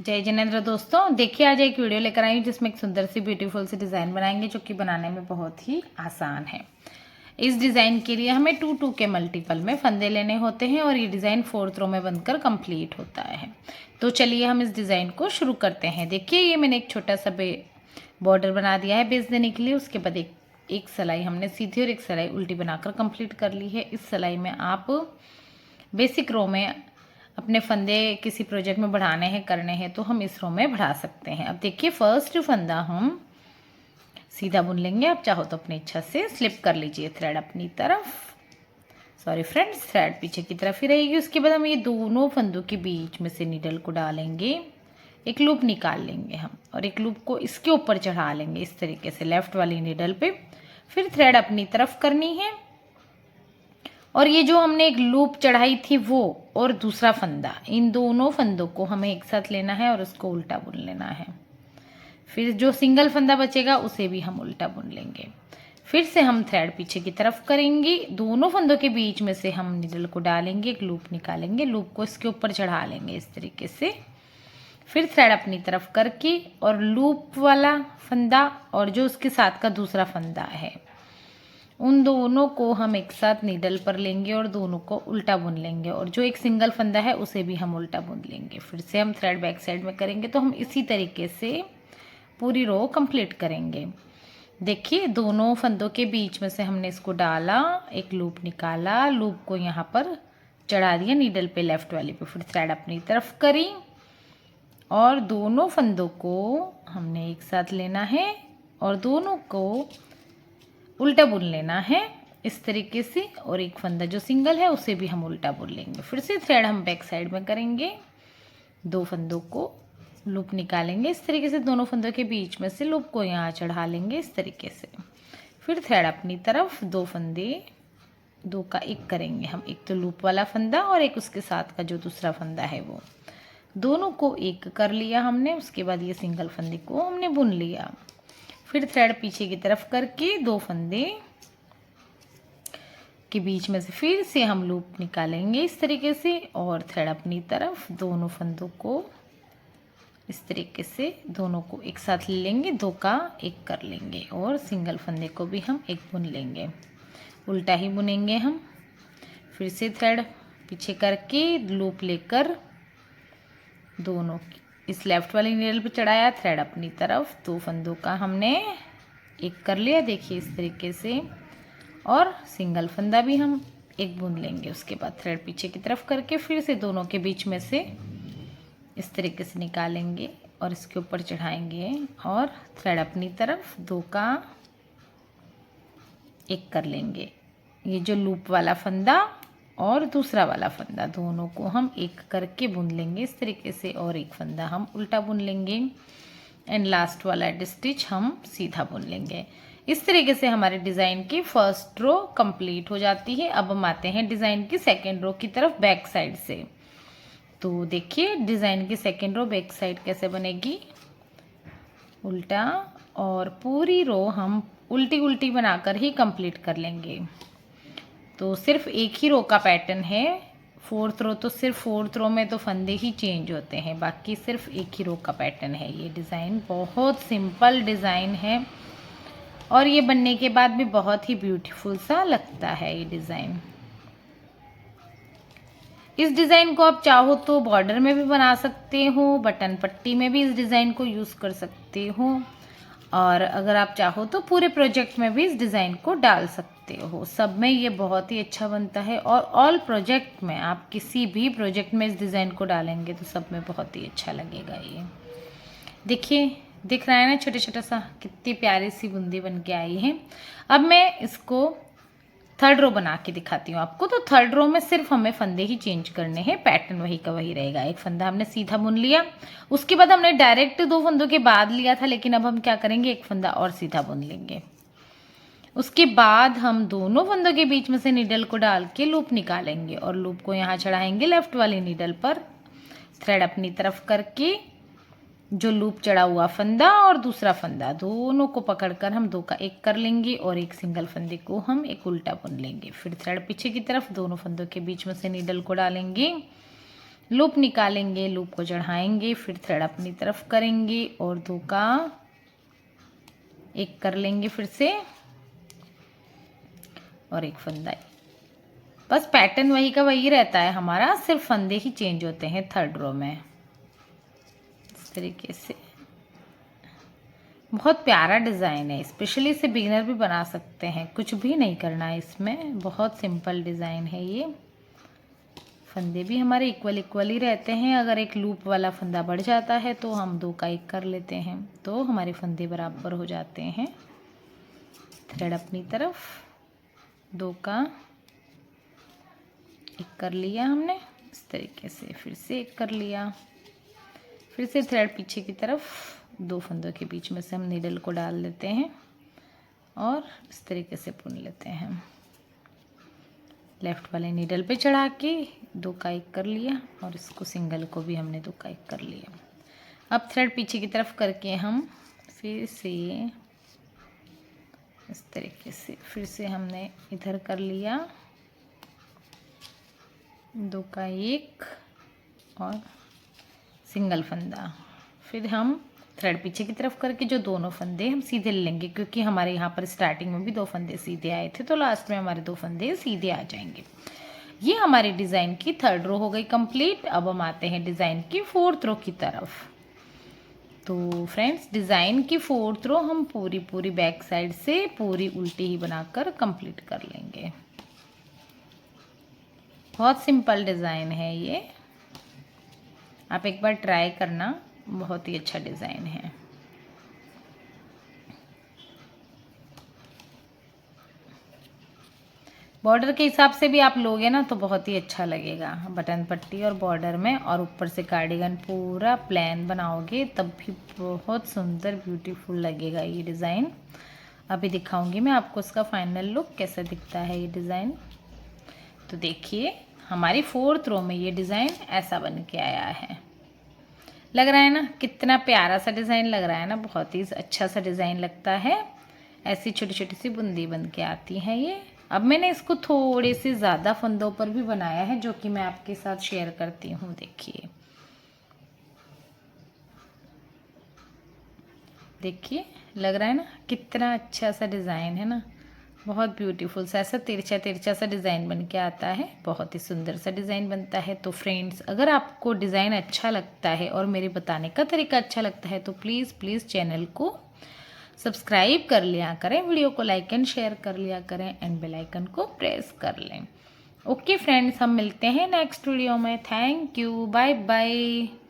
जय जिनेंद्र दोस्तों, देखिए आज एक वीडियो लेकर आई हूँ जिसमें एक सुंदर सी ब्यूटीफुल सी डिज़ाइन बनाएंगे जो कि बनाने में बहुत ही आसान है। इस डिज़ाइन के लिए हमें 2-2 के मल्टीपल में फंदे लेने होते हैं और ये डिज़ाइन 4th रो में बनकर कंप्लीट होता है। तो चलिए हम इस डिज़ाइन को शुरू करते हैं। देखिए ये मैंने एक छोटा सा बॉर्डर बना दिया है बेस देने के लिए। उसके बाद एक सिलाई हमने सीधी और एक सिलाई उल्टी बनाकर कंप्लीट कर ली है। इस सिलाई में आप बेसिक रो में अपने फंदे किसी प्रोजेक्ट में बढ़ाने हैं, करने हैं, तो हम इस रो में बढ़ा सकते हैं। अब देखिए फर्स्ट फंदा हम सीधा बुन लेंगे। आप चाहो तो अपनी इच्छा से स्लिप कर लीजिए थ्रेड अपनी तरफ। सॉरी फ्रेंड्स, थ्रेड पीछे की तरफ ही रहेगी। उसके बाद हम ये दोनों फंदों के बीच में से नीडल को डालेंगे, एक लूप निकाल लेंगे हम और एक लूप को इसके ऊपर चढ़ा लेंगे इस तरीके से लेफ्ट वाली नीडल पे। फिर थ्रेड अपनी तरफ करनी है और ये जो हमने एक लूप चढ़ाई थी वो और दूसरा फंदा, इन दोनों फंदों को हमें एक साथ लेना है और उसको उल्टा बुन लेना है। फिर जो सिंगल फंदा बचेगा उसे भी हम उल्टा बुन लेंगे। फिर से हम थ्रेड पीछे की तरफ करेंगे, दोनों फंदों के बीच में से हम नीडल को डालेंगे, एक लूप निकालेंगे, लूप को इसके ऊपर चढ़ा लेंगे इस तरीके से। फिर थ्रेड अपनी तरफ करके और लूप वाला फंदा और जो उसके साथ का दूसरा फंदा है उन दोनों को हम एक साथ नीडल पर लेंगे और दोनों को उल्टा बुन लेंगे और जो एक सिंगल फंदा है उसे भी हम उल्टा बुन लेंगे। फिर से हम थ्रेड बैक साइड में करेंगे तो हम इसी तरीके से पूरी रो कंप्लीट करेंगे। देखिए दोनों फंदों के बीच में से हमने इसको डाला, एक लूप निकाला, लूप को यहाँ पर चढ़ा दिया नीडल पे लेफ्ट वाली पे। फिर थ्रेड अपनी तरफ करी और दोनों फंदों को हमने एक साथ लेना है और दोनों को उल्टा बुन लेना है इस तरीके से। और एक फंदा जो सिंगल है उसे भी हम उल्टा बुन लेंगे। फिर से थ्रेड हम बैक साइड में करेंगे, दो फंदों को लूप निकालेंगे इस तरीके से, दोनों फंदों के बीच में से लूप को यहाँ चढ़ा लेंगे इस तरीके से। फिर थ्रेड अपनी तरफ, दो फंदे, दो का एक करेंगे हम, एक तो लूप वाला फंदा और एक उसके साथ का जो दूसरा फंदा है वो, दोनों को एक कर लिया हमने। उसके बाद ये सिंगल फंदे को हमने बुन लिया। फिर थ्रेड पीछे की तरफ करके दो फंदे के बीच में से फिर से हम लूप निकालेंगे इस तरीके से और थ्रेड अपनी तरफ, दोनों फंदों को इस तरीके से दोनों को एक साथ ले लेंगे, दो का एक कर लेंगे और सिंगल फंदे को भी हम एक बुन लेंगे, उल्टा ही बुनेंगे हम। फिर से थ्रेड पीछे करके लूप लेकर दोनों इस लेफ्ट वाली नीडल पे चढ़ाया, थ्रेड अपनी तरफ, दो फंदों का हमने एक कर लिया देखिए इस तरीके से और सिंगल फंदा भी हम एक बुन लेंगे। उसके बाद थ्रेड पीछे की तरफ करके फिर से दोनों के बीच में से इस तरीके से निकालेंगे और इसके ऊपर चढ़ाएंगे और थ्रेड अपनी तरफ, दो का एक कर लेंगे। ये जो लूप वाला फंदा और दूसरा वाला फंदा दोनों को हम एक करके बुन लेंगे इस तरीके से और एक फंदा हम उल्टा बुन लेंगे एंड लास्ट वाला एड स्टिच हम सीधा बुन लेंगे। इस तरीके से हमारे डिज़ाइन की फर्स्ट रो कंप्लीट हो जाती है। अब हम आते हैं डिज़ाइन की सेकेंड रो की तरफ बैक साइड से। तो देखिए डिज़ाइन की सेकेंड रो बैक साइड कैसे बनेगी, उल्टा, और पूरी रो हम उल्टी उल्टी बनाकर ही कंप्लीट कर लेंगे। तो सिर्फ एक ही रो का पैटर्न है, 4th रो तो सिर्फ 4th रो में तो फंदे ही चेंज होते हैं, बाकी सिर्फ एक ही रो का पैटर्न है। ये डिज़ाइन बहुत सिंपल डिज़ाइन है और ये बनने के बाद भी बहुत ही ब्यूटीफुल सा लगता है ये डिज़ाइन। इस डिज़ाइन को आप चाहो तो बॉर्डर में भी बना सकते हो, बटन पट्टी में भी इस डिज़ाइन को यूज़ कर सकते हो और अगर आप चाहो तो पूरे प्रोजेक्ट में भी इस डिज़ाइन को डाल सकते हो। सब में ये बहुत ही अच्छा बनता है और ऑल प्रोजेक्ट में आप किसी भी प्रोजेक्ट में इस डिज़ाइन को डालेंगे तो सब में बहुत ही अच्छा लगेगा। ये देखिए दिख रहा है ना छोटा छोटा सा, कितनी प्यारी सी बूंदी बन के आई है। अब मैं इसको थर्ड रो बना के दिखाती हूँ आपको। तो थर्ड रो में सिर्फ हमें फंदे ही चेंज करने हैं, पैटर्न वही का वही रहेगा। एक फंदा हमने सीधा बुन लिया, उसके बाद हमने डायरेक्ट दो फंदों के बाद लिया था, लेकिन अब हम क्या करेंगे, एक फंदा और सीधा बुन लेंगे। उसके बाद हम दोनों फंदों के बीच में से नीडल को डाल के लूप निकालेंगे और लूप को यहाँ चढ़ाएंगे लेफ्ट वाली नीडल पर, थ्रेड अपनी तरफ करके जो लूप चढ़ा हुआ फंदा और दूसरा फंदा दोनों को पकड़कर हम दो का एक कर लेंगे और एक सिंगल फंदे को हम एक उल्टा बुन लेंगे। फिर थ्रेड पीछे की तरफ, दोनों फंदों के बीच में से नीडल को डालेंगे लूप निकालेंगे, लूप को चढ़ाएंगे, फिर थ्रेड अपनी तरफ करेंगे और 2 का एक कर लेंगे फिर से और एक फंदा। बस पैटर्न वही का वही रहता है हमारा, सिर्फ फंदे ही चेंज होते हैं थर्ड रो में। इस तरीके से बहुत प्यारा डिज़ाइन है, स्पेशली इसे बिगिनर भी बना सकते हैं, कुछ भी नहीं करना है इसमें, बहुत सिंपल डिज़ाइन है ये। फंदे भी हमारे इक्वल ही रहते हैं। अगर एक लूप वाला फंदा बढ़ जाता है तो हम 2 का एक कर लेते हैं, तो हमारे फंदे बराबर हो जाते हैं। थ्रेड अपनी तरफ, 2 का एक कर लिया हमने इस तरीके से, फिर से एक कर लिया, फिर से थ्रेड पीछे की तरफ, 2 फंदों के बीच में से हम नीडल को डाल देते हैं और इस तरीके से बुन लेते हैं। लेफ्ट वाले नीडल पे चढ़ा के 2 का एक कर लिया और इसको सिंगल को भी हमने 2 का एक कर लिया। अब थ्रेड पीछे की तरफ करके हम फिर से इस तरीके से फिर से हमने इधर कर लिया, 2 का एक और सिंगल फंदा। फिर हम थ्रेड पीछे की तरफ करके जो दोनों फंदे हम सीधे लेंगे, क्योंकि हमारे यहाँ पर स्टार्टिंग में भी 2 फंदे सीधे आए थे, तो लास्ट में हमारे 2 फंदे सीधे आ जाएंगे। ये हमारी डिज़ाइन की थर्ड रो हो गई कंप्लीट। अब हम आते हैं डिज़ाइन की 4th रो की तरफ। तो फ्रेंड्स, डिज़ाइन की 4th रो हम पूरी बैक साइड से पूरी उल्टी ही बनाकर कंप्लीट कर लेंगे। बहुत सिंपल डिज़ाइन है ये, आप एक बार ट्राई करना, बहुत ही अच्छा डिज़ाइन है। बॉर्डर के हिसाब से भी आप लोगे ना तो बहुत ही अच्छा लगेगा, बटन पट्टी और बॉर्डर में, और ऊपर से कार्डिगन पूरा प्लेन बनाओगे तब भी बहुत सुंदर ब्यूटीफुल लगेगा ये डिज़ाइन। अभी दिखाऊंगी मैं आपको इसका फाइनल लुक कैसा दिखता है ये डिज़ाइन। तो देखिए, हमारी 4th रो में ये डिज़ाइन ऐसा बन के आया है। लग रहा है ना कितना प्यारा सा डिज़ाइन लग रहा है ना, बहुत ही अच्छा सा डिज़ाइन लगता है। ऐसी छोटी छोटी सी बूंदी बन के आती है ये। अब मैंने इसको थोड़े से ज़्यादा फंदों पर भी बनाया है, जो कि मैं आपके साथ शेयर करती हूँ। देखिए देखिए, लग रहा है ना कितना अच्छा सा डिज़ाइन है ना, बहुत ब्यूटीफुल सा, ऐसा तिरछा तिरछा सा डिज़ाइन बन के आता है, बहुत ही सुंदर सा डिज़ाइन बनता है। तो फ्रेंड्स, अगर आपको डिज़ाइन अच्छा लगता है और मेरे बताने का तरीका अच्छा लगता है तो प्लीज़ चैनल को सब्सक्राइब कर लिया करें, वीडियो को लाइक एंड शेयर कर लिया करें एंड बेल आइकन को प्रेस कर लें। ओके फ्रेंड्स, हम मिलते हैं नेक्स्ट वीडियो में। Thank you, bye bye.